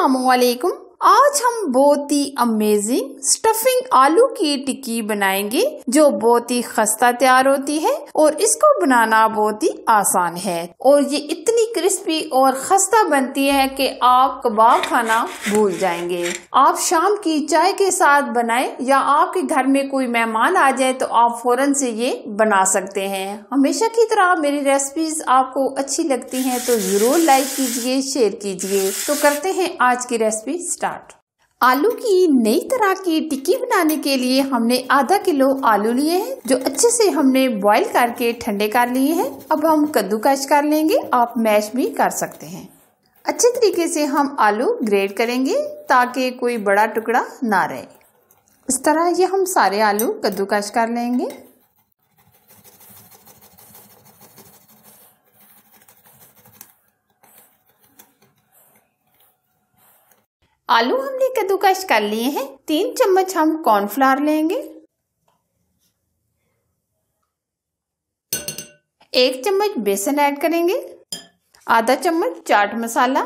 अस्सलामुअलैकुम। आज हम बहुत ही अमेजिंग स्टफिंग आलू की टिक्की बनाएंगे जो बहुत ही खस्ता तैयार होती है और इसको बनाना बहुत ही आसान है और ये इतनी क्रिस्पी और खस्ता बनती है कि आप कबाब खाना भूल जाएंगे। आप शाम की चाय के साथ बनाएं या आपके घर में कोई मेहमान आ जाए तो आप फौरन से ये बना सकते हैं। हमेशा की तरह मेरी रेसिपीज आपको अच्छी लगती हैं तो जरूर लाइक कीजिए, शेयर कीजिए। तो करते हैं आज की रेसिपी स्टार्ट। आलू की नई तरह की टिक्की बनाने के लिए हमने आधा किलो आलू लिए हैं जो अच्छे से हमने बॉईल करके ठंडे कर लिए हैं। अब हम कद्दूकस कर लेंगे, आप मैश भी कर सकते हैं। अच्छे तरीके से हम आलू ग्रेट करेंगे ताकि कोई बड़ा टुकड़ा ना रहे। इस तरह ये हम सारे आलू कद्दूकस कर लेंगे। आलू हमने कद्दूकस कर लिए हैं। 3 चम्मच हम कॉर्नफ्लावर लेंगे, 1 चम्मच बेसन ऐड करेंगे, आधा चम्मच चाट मसाला,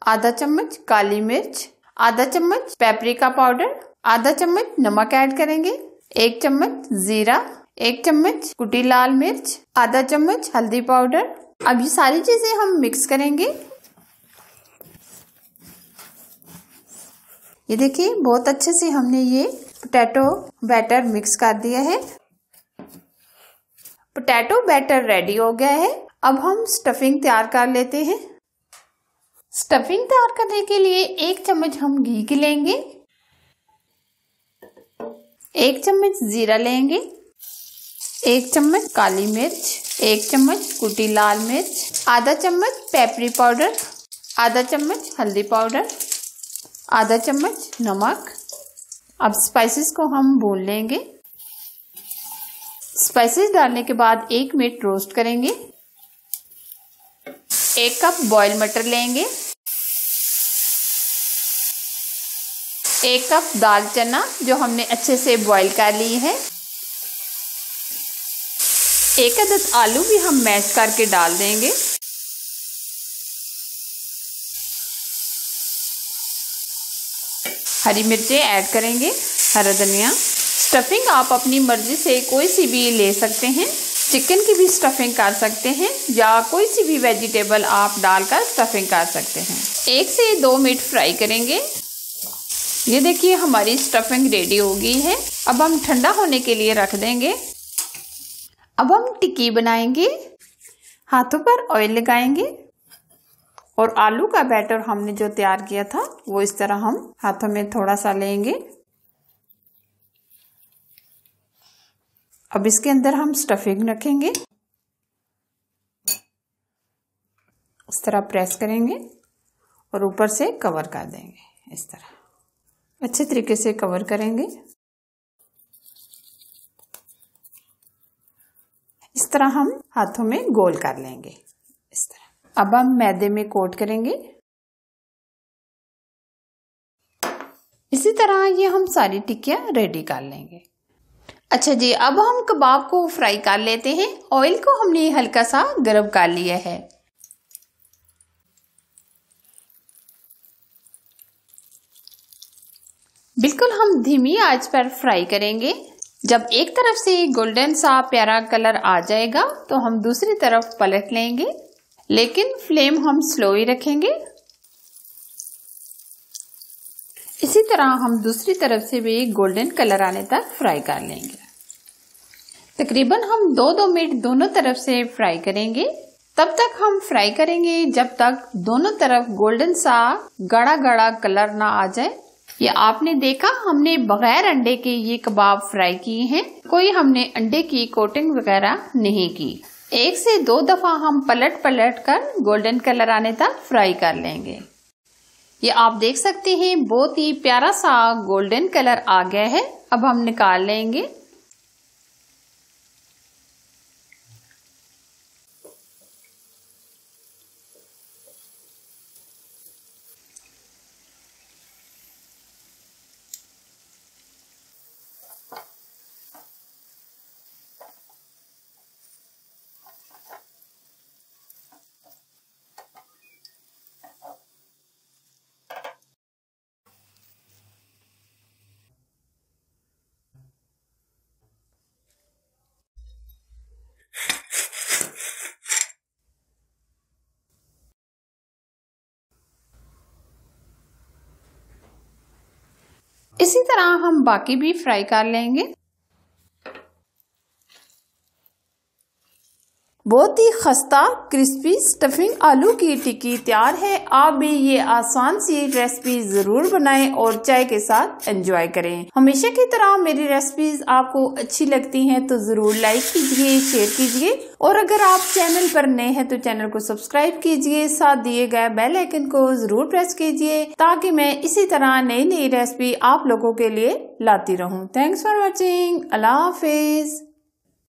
आधा चम्मच काली मिर्च, आधा चम्मच पेपरिका पाउडर, आधा चम्मच नमक ऐड करेंगे, 1 चम्मच जीरा, 1 चम्मच कुटी लाल मिर्च, आधा चम्मच हल्दी पाउडर। अब ये सारी चीजें हम मिक्स करेंगे। ये देखिए बहुत अच्छे से हमने ये पोटैटो बैटर मिक्स कर दिया है। पोटैटो बैटर रेडी हो गया है। अब हम स्टफिंग तैयार कर लेते हैं। स्टफिंग तैयार करने के लिए 1 चम्मच हम घी की लेंगे, 1 चम्मच जीरा लेंगे, 1 चम्मच काली मिर्च, 1 चम्मच कुटी लाल मिर्च, आधा चम्मच पेपरी पाउडर, आधा चम्मच हल्दी पाउडर, आधा चम्मच नमक। अब स्पाइसेस को हम भून लेंगे। स्पाइसेस डालने के बाद 1 मिनट रोस्ट करेंगे। 1 कप बॉयल मटर लेंगे, 1 कप दाल चना जो हमने अच्छे से बॉयल कर ली है, 1 अदद आलू भी हम मैश करके डाल देंगे। हरी मिर्चें ऐड करेंगे, हरा धनिया। स्टफिंग आप अपनी मर्जी से कोई सी भी ले सकते हैं, चिकन की भी स्टफिंग कर सकते हैं या कोई सी भी वेजिटेबल आप डालकर स्टफिंग कर सकते हैं। 1 से 2 मिनट फ्राई करेंगे। ये देखिए हमारी स्टफिंग रेडी हो गई है। अब हम ठंडा होने के लिए रख देंगे। अब हम टिक्की बनाएंगे। हाथों पर ऑयल लगाएंगे और आलू का बैटर हमने जो तैयार किया था वो इस तरह हम हाथों में थोड़ा सा लेंगे। अब इसके अंदर हम स्टफिंग रखेंगे, इस तरह प्रेस करेंगे और ऊपर से कवर कर देंगे। इस तरह अच्छे तरीके से कवर करेंगे। इस तरह हम हाथों में गोल कर लेंगे इस तरह। अब हम मैदे में कोट करेंगे। इसी तरह ये हम सारी टिक्कियां रेडी कर लेंगे। अच्छा जी, अब हम कबाब को फ्राई कर लेते हैं। ऑयल को हमने हल्का सा गर्म कर लिया है। बिल्कुल हम धीमी आंच पर फ्राई करेंगे। जब एक तरफ से गोल्डन सा प्यारा कलर आ जाएगा तो हम दूसरी तरफ पलट लेंगे, लेकिन फ्लेम हम स्लो ही रखेंगे। इसी तरह हम दूसरी तरफ से भी गोल्डन कलर आने तक फ्राई कर लेंगे। तकरीबन हम 2-2 मिनट दोनों तरफ से फ्राई करेंगे। तब तक हम फ्राई करेंगे जब तक दोनों तरफ गोल्डन सा गाढ़ा गाढ़ा कलर ना आ जाए। ये आपने देखा हमने बगैर अंडे के ये कबाब फ्राई किए हैं, कोई हमने अंडे की कोटिंग वगैरह नहीं की। 1 से 2 दफा हम पलट कर गोल्डन कलर आने तक फ्राई कर लेंगे। ये आप देख सकते हैं बहुत ही प्यारा सा गोल्डन कलर आ गया है। अब हम निकाल लेंगे। इसी तरह हम बाकी भी फ्राई कर लेंगे। बहुत ही खस्ता क्रिस्पी स्टफिंग आलू की टिक्की तैयार है। आप भी ये आसान सी रेसिपी जरूर बनाएं और चाय के साथ एंजॉय करें। हमेशा की तरह मेरी रेसिपीज आपको अच्छी लगती हैं तो जरूर लाइक कीजिए, शेयर कीजिए और अगर आप चैनल पर नए हैं तो चैनल को सब्सक्राइब कीजिए। साथ दिए गए बेल आइकन को जरूर प्रेस कीजिए ताकि मैं इसी तरह नई नई रेसिपी आप लोगों के लिए लाती रहूं। Thanks for watching. Allah Hafiz.